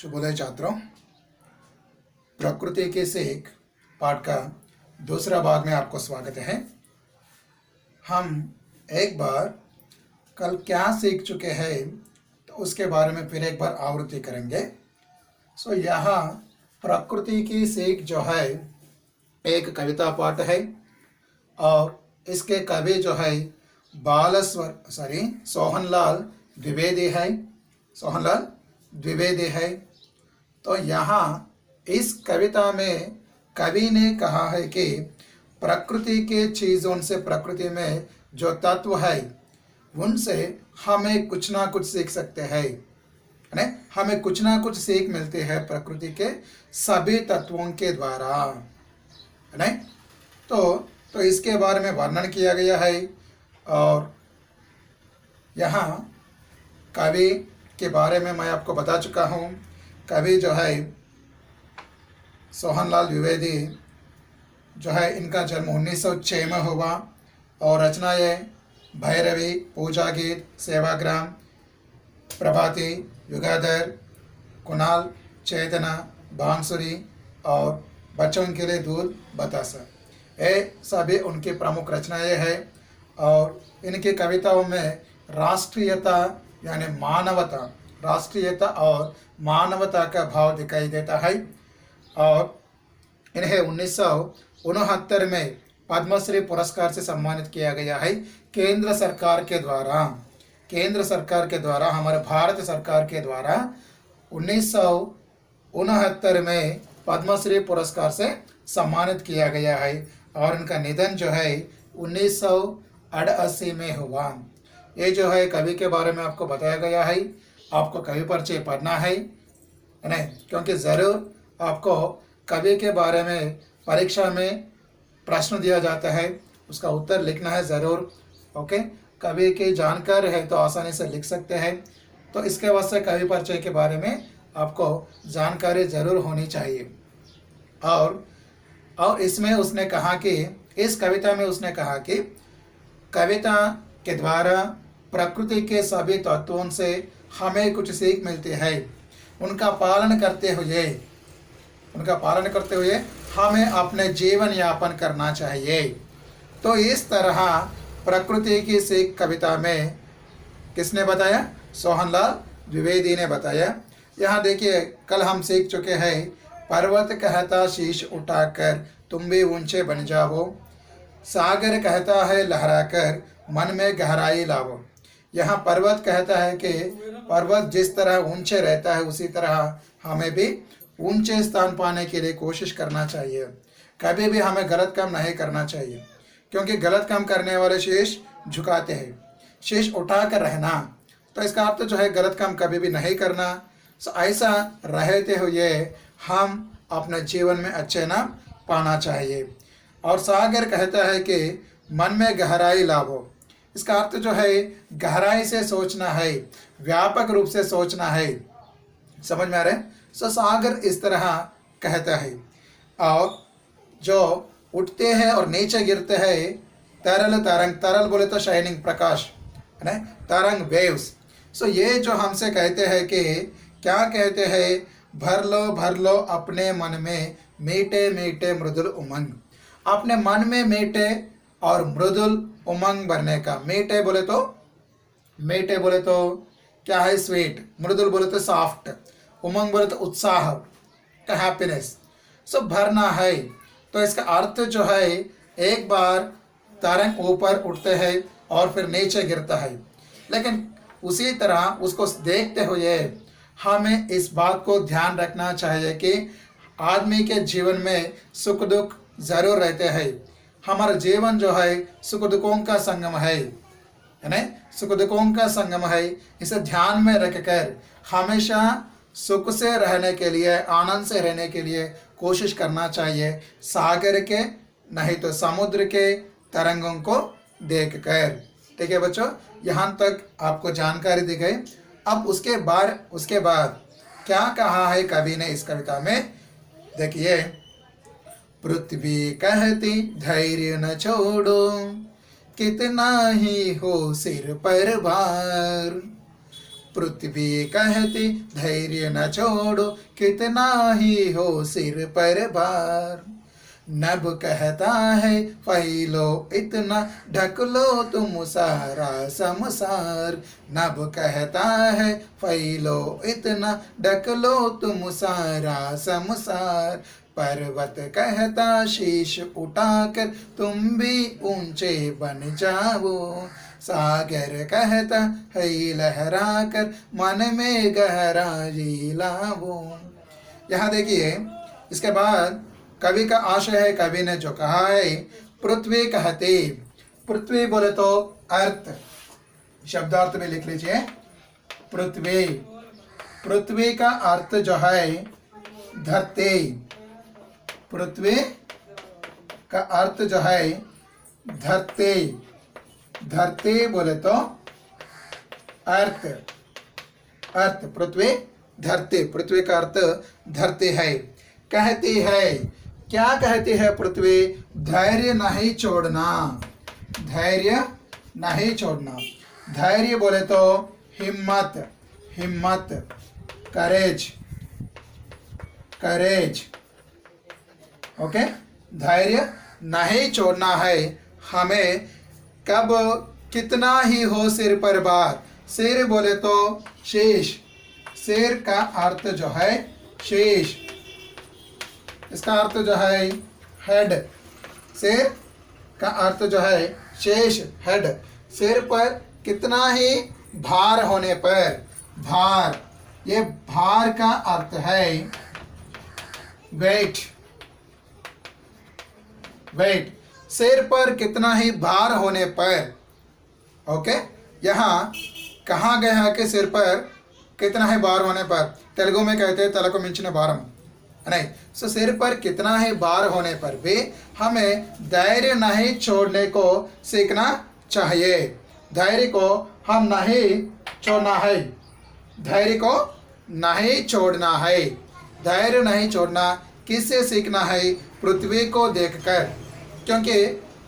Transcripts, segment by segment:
शुभोदय छात्रों, प्रकृति के सीख पाठ का दूसरा भाग में आपको स्वागत है। हम एक बार कल क्या सीख चुके हैं तो उसके बारे में फिर एक बार आवृत्ति करेंगे। यहाँ प्रकृति की सीख जो है एक कविता पाठ है और इसके कवि जो है सोहनलाल द्विवेदी है। तो यहाँ इस कविता में कवि ने कहा है कि प्रकृति के चीज़ों से, प्रकृति में जो तत्व है उनसे हमें कुछ ना कुछ सीख सकते हैं, हमें कुछ ना कुछ सीख मिलती है प्रकृति के सभी तत्वों के द्वारा, है। तो इसके बारे में वर्णन किया गया है और यहाँ कवि के बारे में मैं आपको बता चुका हूँ। कवि जो है सोहनलाल द्विवेदी जो है, इनका जन्म 1906 में हुआ और रचनाएँ भैरवी, पूजा गीत, सेवाग्राम, प्रभाती, युगाधर, कुणाल, चेतना, बांसुरी और बच्चों के लिए दूध बतासा, ये सभी उनकी प्रमुख रचनाएँ हैं। और इनकी कविताओं में राष्ट्रीयता यानी मानवता, राष्ट्रीयता और मानवता का भाव दिखाई देता है। और इन्हें 1969 में पद्मश्री पुरस्कार से सम्मानित किया गया है केंद्र सरकार के द्वारा, हमारे भारत सरकार के द्वारा 1969 में पद्मश्री पुरस्कार से सम्मानित किया गया है। और इनका निधन जो है 1988 में हुआ। ये जो है कवि के बारे में आपको बताया गया है। आपको कवि परिचय पढ़ना है नहीं, क्योंकि ज़रूर आपको कवि के बारे में परीक्षा में प्रश्न दिया जाता है, उसका उत्तर लिखना है ज़रूर। ओके, कवि की जानकारी है तो आसानी से लिख सकते हैं। तो इसके वास्ते कवि परिचय के बारे में आपको जानकारी ज़रूर होनी चाहिए। और इसमें उसने कहा कि इस कविता में उसने कहा कि कविता के द्वारा प्रकृति के सभी तत्वों से हमें कुछ सीख मिलती है। उनका पालन करते हुए हमें अपने जीवन यापन करना चाहिए। तो इस तरह प्रकृति की सीख कविता में किसने बताया? सोहनलाल द्विवेदी ने बताया। यहाँ देखिए, कल हम सीख चुके हैं, पर्वत कहता शीश उठाकर तुम भी ऊंचे बन जाओ, सागर कहता है लहराकर मन में गहराई लाओ। यहाँ पर्वत कहता है कि पर्वत जिस तरह ऊंचे रहता है उसी तरह हमें भी ऊंचे स्थान पाने के लिए कोशिश करना चाहिए। कभी भी हमें गलत काम नहीं करना चाहिए, क्योंकि गलत काम करने वाले शीश झुकाते हैं। शीश उठा कर रहना, तो इसका अर्थ जो है गलत काम कभी भी नहीं करना। ऐसा रहते हुए हम अपने जीवन में अच्छे नाम पाना चाहिए। और सागर कहता है कि मन में गहराई लाओ, इसका अर्थ जो है गहराई से सोचना है, व्यापक रूप से सोचना है। समझ में आ रहा है? सागर इस तरह कहता है। और जो उठते हैं और नीचे गिरते हैं, तरल तरंग, तरल बोले तो शाइनिंग, प्रकाश, है ना, तरंग, वेव्स। ये जो हमसे कहते हैं कि क्या कहते हैं, भर लो अपने मन में मीठे मीठे मृदुल उमंग। अपने मन में मीठे और मृदुल उमंग भरने का। मीठे बोले तो क्या है? स्वीट। मृदुल बोले तो सॉफ्ट। उमंग बोले तो उत्साह का, हैप्पीनेस। भरना है। तो इसका अर्थ जो है, एक बार तरंग ऊपर उठते हैं और फिर नीचे गिरता है, लेकिन उसी तरह उसको देखते हुए हमें इस बात को ध्यान रखना चाहिए कि आदमी के जीवन में सुख दुख ज़रूर रहते हैं। हमारा जीवन जो है सुख दुखों का संगम है ना, सुख दुखों का संगम है। इसे ध्यान में रखकर हमेशा सुख से रहने के लिए, आनंद से रहने के लिए कोशिश करना चाहिए, सागर के नहीं तो समुद्र के तरंगों को देखकर। ठीक है बच्चों, यहाँ तक आपको जानकारी दी गई। अब उसके बाद क्या कहा है कवि ने इस कविता में, देखिए। पृथ्वी कहती धैर्य न छोड़ो, कितना ही हो सिर पर भार। पृथ्वी कहती धैर्य न छोड़ो, कितना ही हो सिर पर भार। नभ कहता है फैलो इतना, ढक लो तुम सारा संसार। नभ कहता है फैलो इतना, ढक लो तुम सारा संसार। पर्वत कहता शीश उठाकर तुम भी ऊंचे बन जाओ। सागर कहता है लहरा कर मन में गहराई लाओ। यहाँ देखिए, इसके बाद कवि का आशय है, कवि ने जो कहा है पृथ्वी कहते। पृथ्वी बोले तो अर्थ, शब्दार्थ में लिख लीजिए पृथ्वी। पृथ्वी का अर्थ जो है धरती। पृथ्वी का अर्थ जो है धरती। धरती बोले तो अर्थ। अर्थ पृथ्वी धरती। पृथ्वी का अर्थ धरती है। कहती है, क्या कहती है पृथ्वी? धैर्य नहीं छोड़ना। धैर्य नहीं छोड़ना। धैर्य बोले तो हिम्मत। हिम्मत, करेज। करेज, ओके। धैर्य नहीं छोड़ना है हमें, कब कितना ही हो सिर पर भार। सिर बोले तो शीश। सिर का अर्थ जो है शीश, इसका अर्थ जो है हेड। सिर का अर्थ जो है शेष, हेड। सिर पर कितना ही भार होने पर, भार, ये भार का अर्थ है वेट। वेट, सिर पर कितना ही भार होने पर, ओके। यहाँ कहा गया है कि सिर पर कितना ही भार होने पर, तेलुगु में कहते हैं तలకు मिंచిన భారం, नहीं। सो सिर पर कितना ही भार होने पर भी हमें धैर्य नहीं छोड़ने को सीखना चाहिए। धैर्य को हम नहीं छोड़ना है। धैर्य को नहीं छोड़ना है। धैर्य नहीं छोड़ना किससे सीखना है? पृथ्वी को देखकर। क्योंकि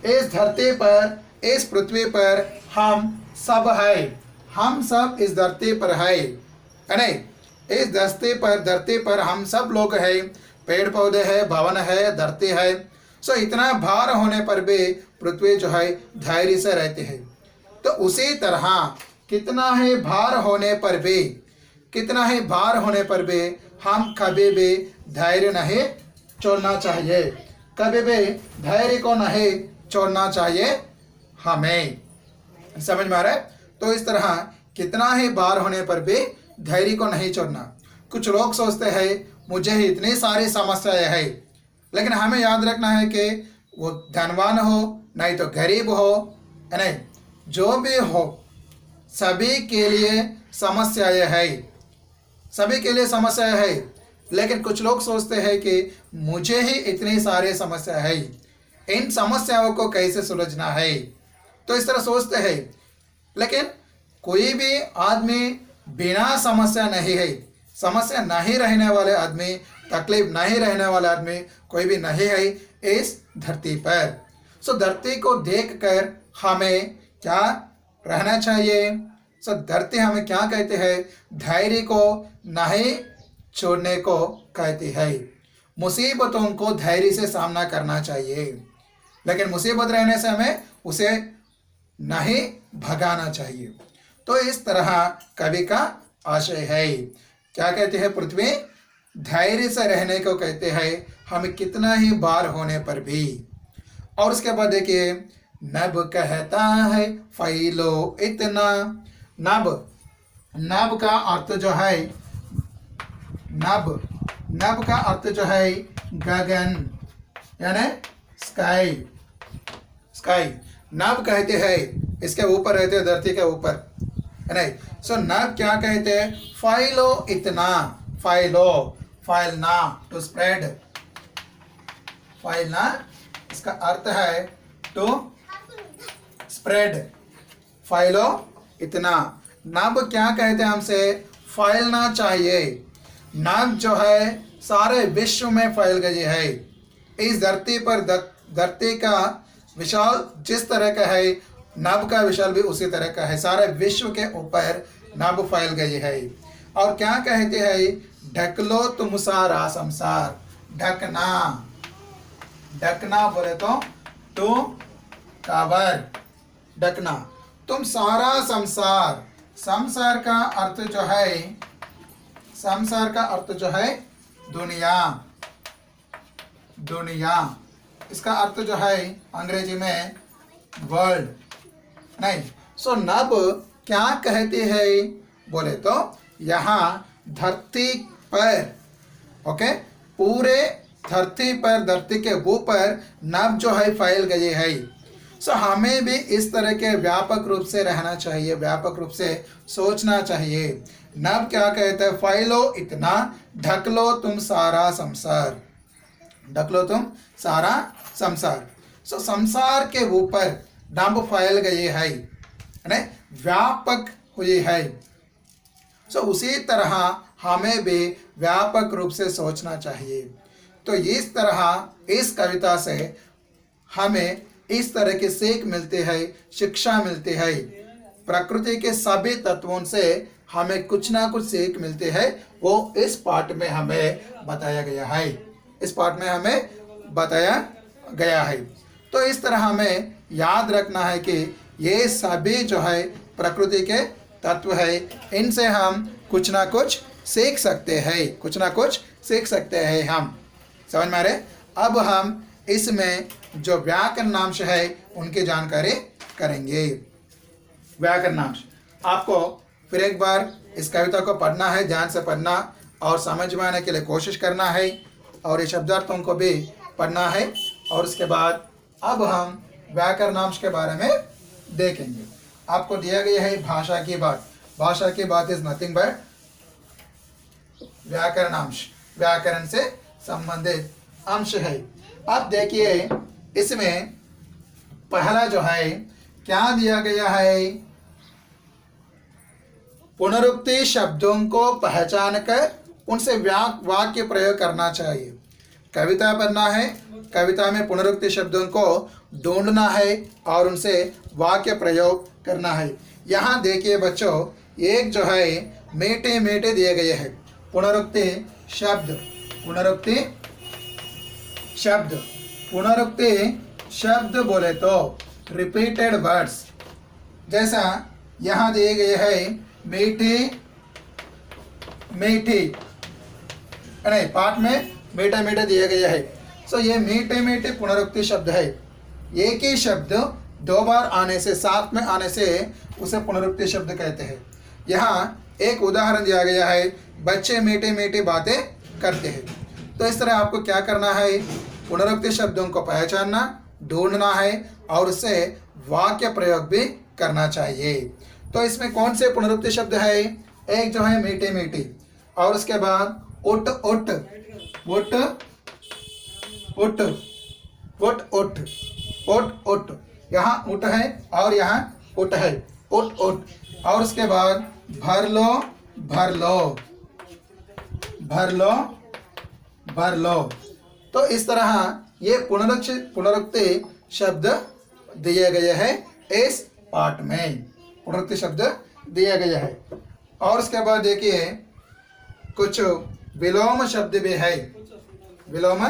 इस धरती पर, इस पृथ्वी पर हम सब है। हम सब इस धरती पर है, नहीं। इस धरती पर हम सब लोग हैं। पेड़ पौधे हैं, भवन है, धरती है। सो इतना भार होने पर भी पृथ्वी जो है धैर्य से रहती है। तो उसी तरह कितना ही भार होने पर भी, कितना ही भार होने पर भी हम कभी भी धैर्य नहीं छोड़ना चाहिए। कभी भी धैर्य को नहीं छोड़ना चाहिए हमें। समझ में आ रहा है? तो इस तरह कितना ही भार होने पर भी धैर्य को नहीं छोड़ना। कुछ लोग सोचते हैं मुझे ही इतनी सारी समस्याएं हैं, लेकिन हमें याद रखना है कि वो धनवान हो नहीं तो गरीब हो, नहीं, जो भी हो, सभी के लिए समस्याएं है। सभी के लिए समस्याएं है। लेकिन कुछ लोग सोचते हैं कि मुझे ही इतनी सारी समस्या है, इन समस्याओं को कैसे सुलझना है, तो इस तरह सोचते हैं। लेकिन कोई भी आदमी बिना समस्या नहीं है। समस्या नहीं रहने वाले आदमी, तकलीफ नहीं रहने वाला आदमी कोई भी नहीं है इस धरती पर। सो धरती को देखकर हमें क्या रहना चाहिए? सो धरती हमें क्या कहते हैं? धैर्य को नहीं छोड़ने को कहती है। मुसीबतों को धैर्य से सामना करना चाहिए, लेकिन मुसीबत रहने से हमें उसे नहीं भगाना चाहिए। तो इस तरह कवि का आशय है। क्या कहते हैं? पृथ्वी धैर्य से रहने को कहते हैं, हमें कितना ही भार होने पर भी। और उसके बाद देखिए, नभ कहता है फैलो इतना। नभ, नभ का अर्थ जो है, नभ, नभ का अर्थ जो है गगन, यानी स्काई। स्काई नभ कहते हैं, इसके ऊपर रहते हैं, धरती के ऊपर, नहीं। सो नभ क्या कहते हैं? फैलो इतना। फैलो, फैलना, टू स्प्रेड। फैलना, इसका अर्थ है टू स्प्रेड। फैलो इतना। नभ क्या कहते हैं? हमसे फैलना चाहिए। नभ जो है सारे विश्व में फैल गई है। इस धरती पर धरती का विशाल जिस तरह का है, नभ का विशाल भी उसी तरह का है, सारे विश्व के ऊपर नभ फैल गई है। और क्या कहते हैं, ढक लो तुम सारा संसार, ढकना, ढकना बोले तो कवर, ढकना तुम सारा संसार। संसार का अर्थ जो है, संसार का अर्थ जो है दुनिया, दुनिया, इसका अर्थ जो है अंग्रेजी में वर्ल्ड नहीं। सो नभ क्या कहते हैं बोले तो यहाँ धरती पर, ओके, पूरे धरती पर, धरती के ऊपर नभ जो है फैल गए है। सो हमें भी इस तरह के व्यापक रूप से रहना चाहिए, व्यापक रूप से सोचना चाहिए। नभ क्या कहते हैं, फैलो इतना, ढक लो तुम सारा संसार, ढक लो तुम सारा संसार। सो संसार के ऊपर नभ फैल गए है, व्यापक हुई है। सो उसी तरह हमें भी व्यापक रूप से सोचना चाहिए। तो इस तरह इस कविता से हमें इस तरह के सीख मिलते हैं, शिक्षा मिलती है। प्रकृति के सभी तत्वों से हमें कुछ ना कुछ सीख मिलते हैं, वो इस पाठ में हमें बताया गया है, इस पाठ में हमें बताया गया है। तो इस तरह हमें याद रखना है कि ये सभी जो है प्रकृति के तत्व है, इनसे हम कुछ ना कुछ सीख सकते हैं, कुछ ना कुछ सीख सकते हैं हम, समझ में आ रहे। अब हम इसमें जो व्याकरणांश है उनकी जानकारी करेंगे। व्याकरणांश आपको फिर एक बार इस कविता को पढ़ना है, ध्यान से पढ़ना और समझ में आने के लिए कोशिश करना है, और ये शब्दार्थों को भी पढ़ना है। और उसके बाद अब हम व्याकरणांश के बारे में देखेंगे। आपको दिया गया है भाषा की बात, भाषा की बात इज नथिंग बट व्याकरणांश, व्याकरण से संबंधित अंश है। अब देखिए इसमें पहला जो है क्या दिया गया है, पुनरुक्ति शब्दों को पहचान कर उनसे वाक्य प्रयोग करना चाहिए। कविता पढ़ना है, कविता में पुनरुक्ति शब्दों को ढूंढना है और उनसे वाक्य प्रयोग करना है। यहाँ देखिए बच्चों, एक जो है मीठे मीठे दिए गए हैं पुनरुक्ति शब्द, पुनरुक्ति शब्द, पुनरुक्ति शब्द बोले तो रिपीटेड वर्ड्स, जैसा यहाँ दिए गए हैं मीठी मीठी, नहीं पाठ में मीठे मीठे दिए गए है। सो ये मीठे मीठे पुनरुक्ति शब्द है। एक ही शब्द दो बार आने से, साथ में आने से उसे पुनरुक्ति शब्द कहते हैं। यहाँ एक उदाहरण दिया गया है, बच्चे मीठी मीठी बातें करते हैं। तो इस तरह आपको क्या करना है, पुनरुक्ति शब्दों को पहचानना, ढूंढना है और उससे वाक्य प्रयोग भी करना चाहिए। तो इसमें कौन से पुनरुक्ति शब्द है, एक जो है मीठी मीठी, और उसके बाद उठ उठ, उठ उठ, उठ उठ, उठ उठ, यहाँ उठ है और यहाँ उठ है, उठ उठ, और उसके बाद भर लो भर लो, भर लो भर लो। तो इस तरह ये पुनरुक्ति शब्द दिए गए हैं इस पाठ में, पुनरुक्ति शब्द दिया गया है। और उसके बाद देखिए कुछ विलोम शब्द भी है, विलोम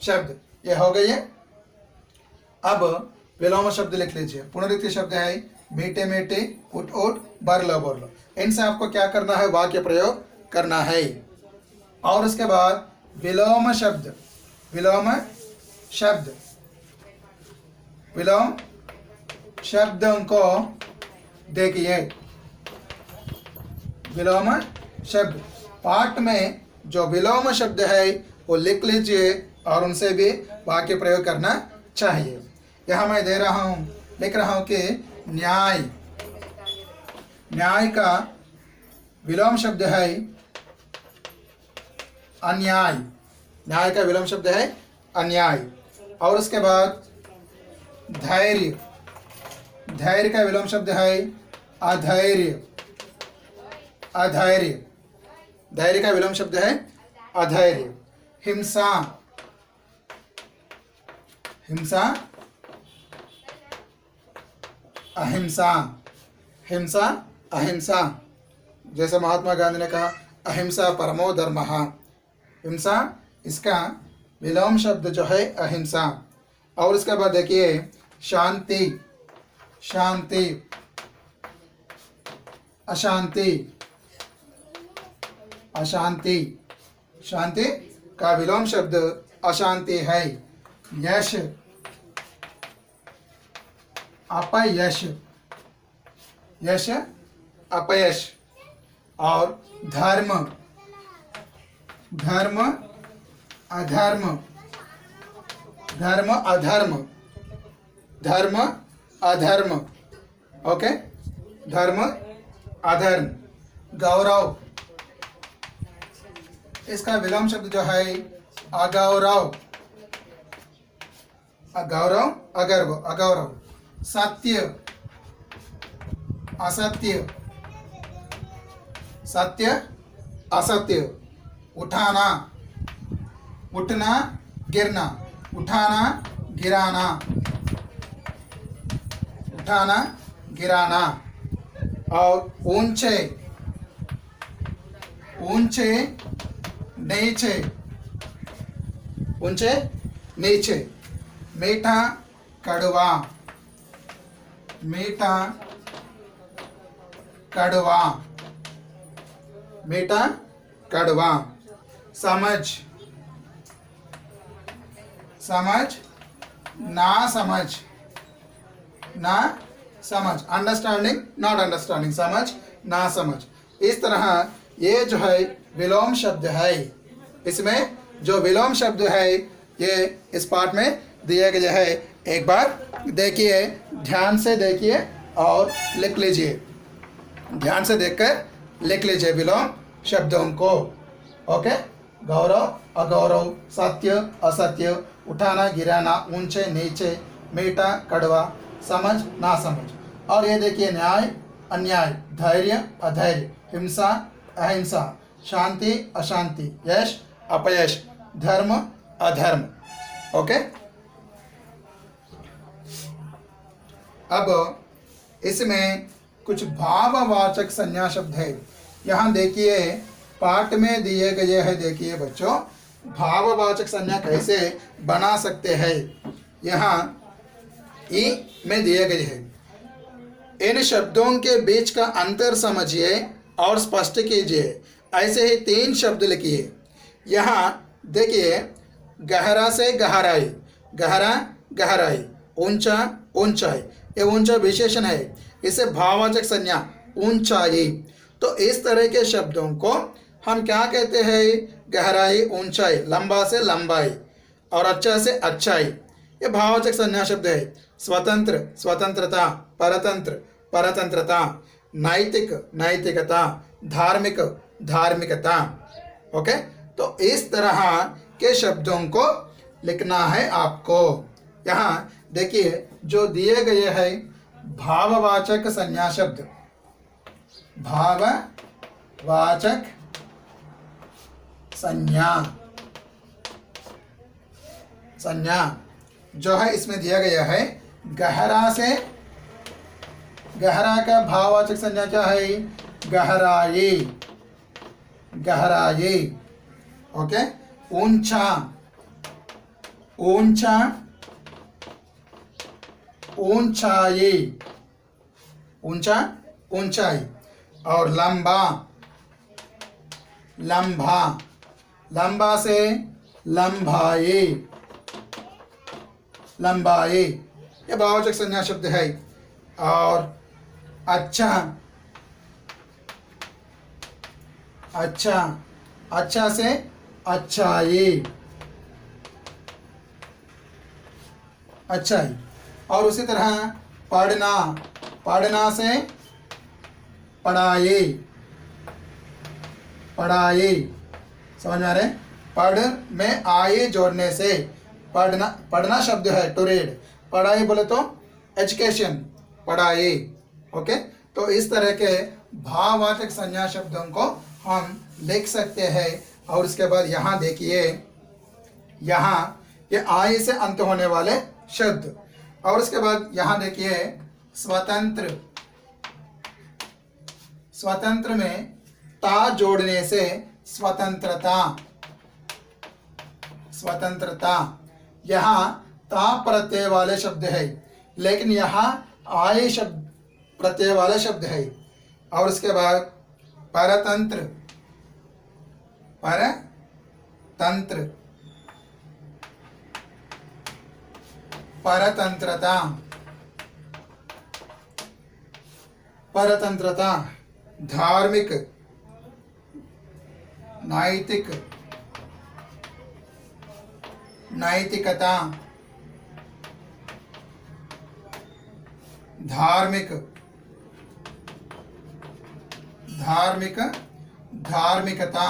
शब्द ये हो गई है। अब विलोम शब्द लिख लीजिए। पुनरुक्ति शब्द है मीठे मीठे, उठ उठ, भर लो भर लो। इनसे आपको क्या करना है, वाक्य प्रयोग करना है। और उसके बाद विलोम शब्द, विलोम शब्द, विलोम शब्दों को देखिए, विलोम शब्द पाठ में जो विलोम शब्द है वो लिख लीजिए और उनसे भी वाक्य प्रयोग करना चाहिए। यहाँ मैं दे रहा हूँ, लिख रहा हूँ कि न्याय, न्याय का विलोम शब्द है अन्याय, न्याय का विलोम शब्द है अन्याय। और उसके बाद धैर्य, धैर्य का विलोम शब्द है अधैर्य, अधैर्य, धैर्य का विलोम शब्द है अधैर्य। हिंसा, हिंसा अहिंसा, हिंसा अहिंसा, जैसे महात्मा गांधी ने कहा अहिंसा परमो धर्मः, हिंसा इसका विलोम शब्द जो है अहिंसा। और उसके बाद देखिए शांति, शांति अशांति, अशांति, शांति का विलोम शब्द अशांति है। यश अपयश, यश अपयश। और धर्म, धर्म अधर्म, धर्म अधर्म, धर्म अधर्म, ओके, धर्म अधर्म। गौरव, इसका विलोम शब्द जो है अगौरव, अगौरव अगर्व, अगौरव। सत्य असत्य, सत्य असत्य। उठाना, उठना गिरना, उठाना गिराना, उठाना गिराना। और ऊंचे, ऊंचे नीचे, ऊंचे नीचे। मीठा कड़वा, मीठा कड़वा, मीठा कड़वा। समझ, समझ ना समझ, ना समझ। अंडरस्टैंडिंग नॉट अंडरस्टैंडिंग, समझ ना समझ। इस तरह ये जो है विलोम शब्द है। इसमें जो विलोम शब्द है ये इस पाठ में दिए गए है। एक बार देखिए, ध्यान से देखिए और लिख लीजिए, ध्यान से देखकर लिख लीजिए विलोम शब्दों को। ओके, गौरव अगौरव, सत्य असत्य, उठाना गिराना, ऊंचे नीचे, मीठा कड़वा, समझ ना समझ। और ये देखिए न्याय अन्याय, धैर्य अधैर्य, हिंसा अहिंसा, शांति अशांति, यश अपयश, धर्म अधर्म। ओके, अब इसमें कुछ भाववाचक संज्ञा शब्द है। यहाँ देखिए पाठ में दिए गए हैं। देखिए बच्चों, भाववाचक संज्ञा कैसे बना सकते हैं। यहाँ ई में दिए गए हैं। इन शब्दों के बीच का अंतर समझिए और स्पष्ट कीजिए। ऐसे ही 3 शब्द लिखिए। यहाँ देखिए, गहरा से गहराई, गहरा गहराई, ऊंचा ऊंचाई। ये ऊंचा विशेषण है, इसे भाववाचक संज्ञा ऊंचाई। तो इस तरह के शब्दों को हम क्या कहते हैं? गहराई ऊंचाई, लंबा से लंबाई और अच्छा से अच्छाई। ये भाववाचक संज्ञा शब्द है। स्वतंत्र स्वतंत्रता, परतंत्र परतंत्रता, नैतिक नैतिकता, धार्मिक धार्मिकता। ओके, तो इस तरह के शब्दों को लिखना है आपको। यहाँ देखिए जो दिए गए हैं भाववाचक संज्ञा शब्द, भाववाचक संज्ञा, संज्ञा जो है इसमें दिया गया है गहरा से, गहरा का भाववाचक संज्ञा क्या है? गहराई, गहराई। ओके, ऊंचा ऊंचा ऊंचाई, ऊंचा ऊंचाई। और लंबा लंबा, लंबा से लंबाई, लंबाई। ये भाववाचक संज्ञा शब्द है। और अच्छा अच्छा, अच्छा से अच्छाई, अच्छाई। और उसी तरह पढ़ना, पढ़ना से पढ़ाई, पढ़ाई। समझ में आ रहे? पढ़ में आई जोड़ने से पढ़ना, पढ़ना शब्द है टू रीड, पढ़ाई बोले तो एजुकेशन, पढ़ाई। ओके, तो इस तरह के भाववाचक संज्ञा शब्दों को हम लिख सकते हैं। और उसके बाद यहाँ देखिए, यहाँ ये आई से अंत होने वाले शब्द। और उसके बाद यहाँ देखिए स्वतंत्र, स्वतंत्र में ता जोड़ने से स्वतंत्रता, स्वतंत्रता। यहाँ ता प्रत्यय वाले शब्द है, लेकिन यहाँ आए शब्द प्रत्यय वाले शब्द है। और उसके बाद परतंत्र, परतंत्र, परतंत्रता, परतंत्रता। धार्मिक, नैतिक, नैतिकता, धार्मिक, धार्मिक, धार्मिकता,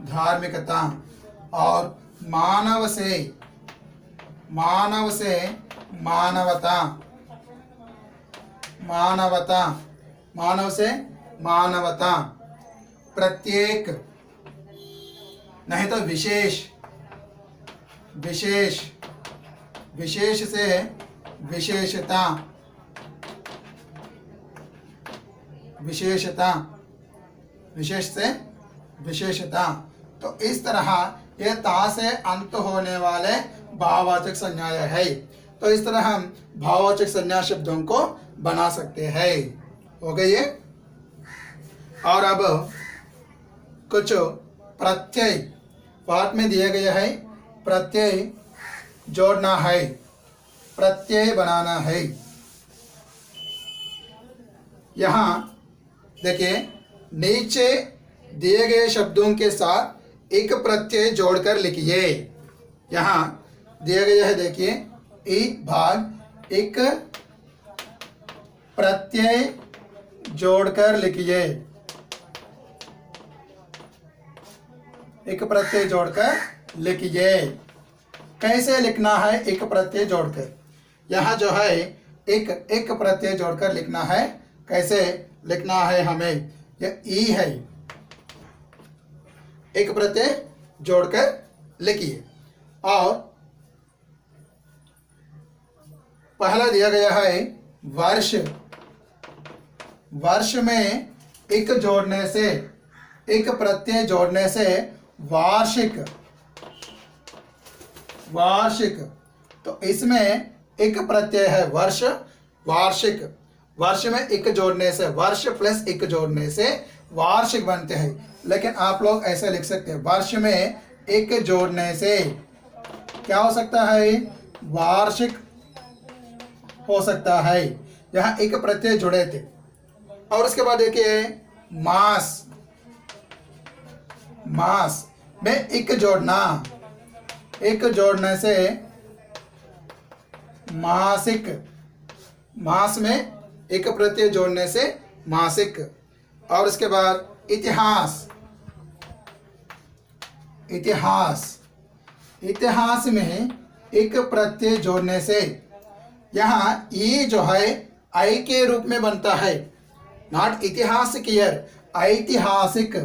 धार्मिकता। और मानव से, मानव से मानवता, मानवता, मानव से मानवता। प्रत्येक नहीं तो विशेष, विशेष, विशेष से विशेषता, विशेषता, विशेष से विशेषता। तो इस तरह यह ता से अंत होने वाले भाववाचक संज्ञा है। तो इस तरह हम भाववाचक संज्ञा शब्दों को बना सकते हैं। हो गई ये। और अब कुछ प्रत्यय पाठ में दिया गया है, प्रत्यय जोड़ना है, प्रत्यय बनाना है। यहाँ देखिए, नीचे दिए गए शब्दों के साथ एक प्रत्यय जोड़कर लिखिए। यहाँ दिया गया है, देखिए, ई भाग एक प्रत्यय जोड़कर लिखिए, एक प्रत्यय जोड़कर लिखिए। कैसे लिखना है एक प्रत्यय जोड़कर? यहाँ जो है एक प्रत्यय जोड़कर लिखना है। कैसे लिखना है हमें? यह ई है, एक प्रत्यय जोड़कर लिखिए। और पहला दिया गया है वर्ष, वर्ष में एक जोड़ने से, एक प्रत्यय जोड़ने से वार्षिक, वार्षिक। तो इसमें एक प्रत्यय है वर्ष, वार्षिक। वर्ष में एक जोड़ने से, वर्ष प्लस एक जोड़ने से वार्षिक बनते हैं। लेकिन आप लोग ऐसे लिख सकते हैं, वर्ष में एक जोड़ने से क्या हो सकता है? वार्षिक हो सकता है। यहाँ एक प्रत्यय जुड़े थे। और उसके बाद देखिए मास, मास में एक जोड़ना, एक जोड़ने से मासिक, मास में एक प्रत्यय जोड़ने से मासिक। और उसके बाद इतिहास, इतिहास, इतिहास में एक प्रत्यय जोड़ने से, यहाँ ये जो है आई के रूप में बनता है, नॉट इतिहासिक ईयर, ऐतिहासिक,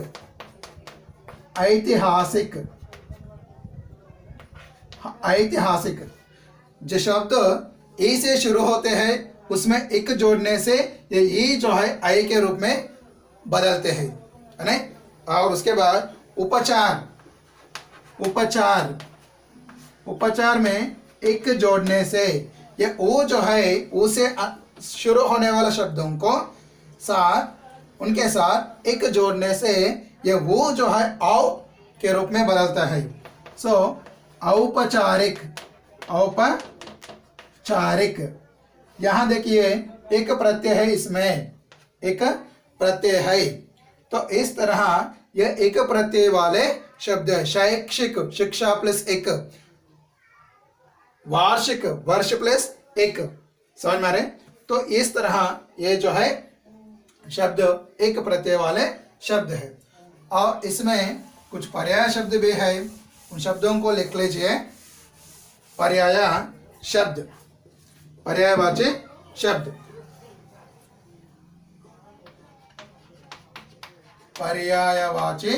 ऐतिहासिक, ऐतिहासिक। जो शब्द ई से शुरू होते हैं उसमें एक जोड़ने से ये ई जो है आई के रूप में बदलते हैं, है ना? और उसके बाद उपचार, उपचार, उपचार में एक जोड़ने से ये ओ जो है उसे शुरू होने वाले शब्दों को साथ, उनके साथ एक जोड़ने से ये वो जो है औ के रूप में बदलता है। सो औपचारिक, औपचारिक। यहाँ देखिए एक प्रत्यय है, इसमें एक प्रत्यय है। तो इस तरह यह एक प्रत्यय वाले शब्द है। शैक्षिक, शिक्षा प्लस एक, वार्षिक, वर्ष प्लस एक। समझ में आ रहे? तो इस तरह ये जो है शब्द एक प्रत्यय वाले शब्द है। और इसमें कुछ पर्याय शब्द भी है, उन शब्दों को लिख लीजिए। पर्याय शब्द, पर्यायवाची शब्द, पर्यायवाची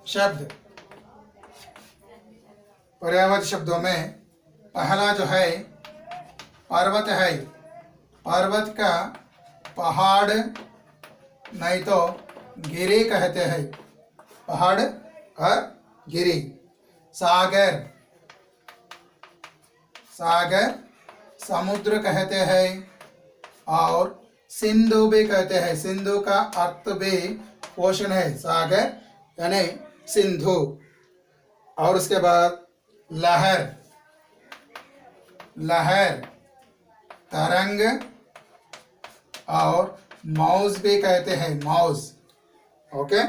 शब्द। पर्यायवाची शब्दों में पहला जो है पर्वत है। पर्वत का पहाड़ नहीं तो गिरी कहते हैं। पहाड़ और गिरी। सागर, सागर समुद्र कहते हैं और सिंधु भी कहते हैं। सिंधु का अर्थ भी पोषण है, सागर यानी सिंधु। और उसके बाद लहर, लहर तरंग और मौज भी कहते हैं, मौज। ओके।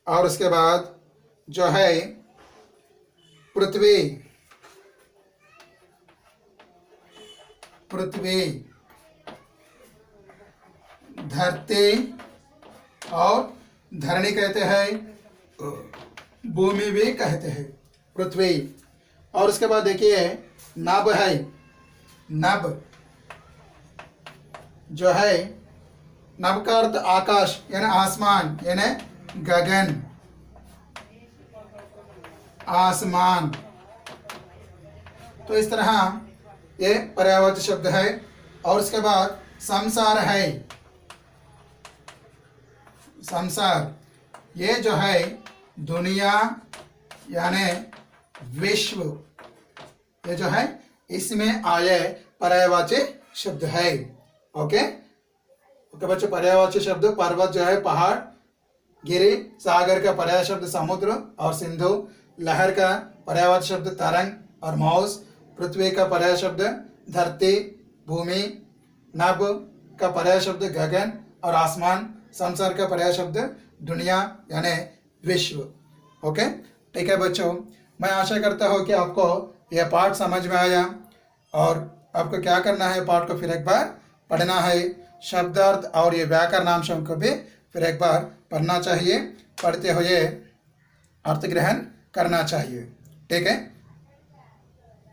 और उसके बाद जो है पृथ्वी, पृथ्वी धरती और धरणी कहते हैं, भूमि भी कहते हैं, पृथ्वी। और उसके बाद देखिए नभ है। नभ जो है, नभ का अर्थ आकाश यानी आसमान यानी गगन, आसमान। तो इस तरह ये पर्यायवाची शब्द है। और उसके बाद संसार है। संसार ये जो है दुनिया यानी विश्व, ये जो है इसमें आए पर्यायवाची शब्द है। ओके ओके बच्चों, पर्यायवाची शब्द पर्वत जो है पहाड़, गिरी, सागर का पर्याय शब्द समुद्र और सिंधु, लहर का पर्यायवाची शब्द तरंग और मौज, पृथ्वी का पर्याय शब्द धरती, भूमि, नभ का पर्याय शब्द गगन और आसमान, संसार का पर्याय शब्द दुनिया यानी विश्व। ओके ठीक है बच्चों, मैं आशा करता हूँ कि आपको यह पाठ समझ में आया और आपको क्या करना है, पाठ को फिर एक बार पढ़ना है, शब्दार्थ और ये व्याकरणांशों को भी फिर एक बार पढ़ना चाहिए, पढ़ते हुए अर्थ ग्रहण करना चाहिए। ठीक है,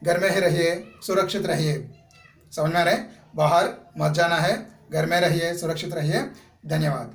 घर में ही रहिए, सुरक्षित रहिए। समझ में आ रहे, बाहर मत जाना है, घर में रहिए, सुरक्षित रहिए। धन्यवाद।